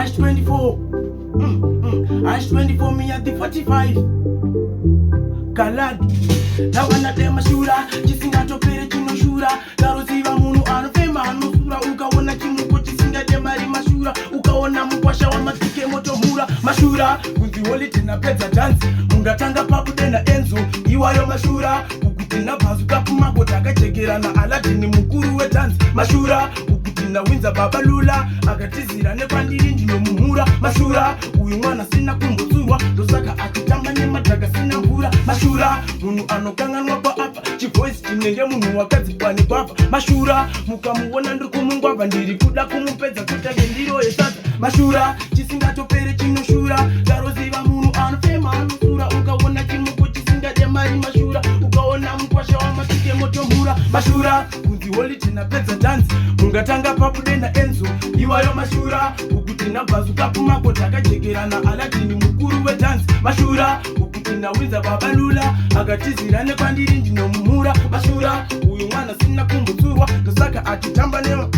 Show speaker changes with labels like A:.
A: Age 24. Age 24, me at the 45. Kalad. Na wana de mashura. Chisinga topere chino shura. Karoziva munu anofema anusura. Ukaona chimuko chisinga de mari mashura. Ukaona mkwasha wa matike moto mura. Mashura. Kunzi woli tina peza dance. Mungatanga papu tena enzo. Iwayo mashura. Ukutina bazuka pumako takachekera na aladini mukuru we dance. Mashura. Ukutina winza babalula. Agatizira nepandiri ndino muhura. Mashura. Uyu mwana sina kumbutsuwa. Dosaka akitamba ne madaga sina mvura. Mashura. Munu anokanganwa pa apa. Chivoice chinenge munu wakazi kwani kwapa. Mashura. Mukamuona ndiri kumungwapa. Ndiri kuda kumupedza kutage ndiro esata. Mashura. Chisinga topere chino shura. Karoziva munu anofema anusura. Ukaona chimuko chisinga de mari mashura. Ukaona mkwasha wa matike moto mura. Mashura. Kunzi woli tina peza dance. Mungatanga papu dena enzo. Iwayo mashura. Ukutina bazuka pumako takachekera na aladini mukuru we dance. Mashura. Ukutina wiza babalula. Agatizira nepandiri ndino muhura. Mashura. Uyu mwana sina kumbutsurwa. Dosaka atitamba nema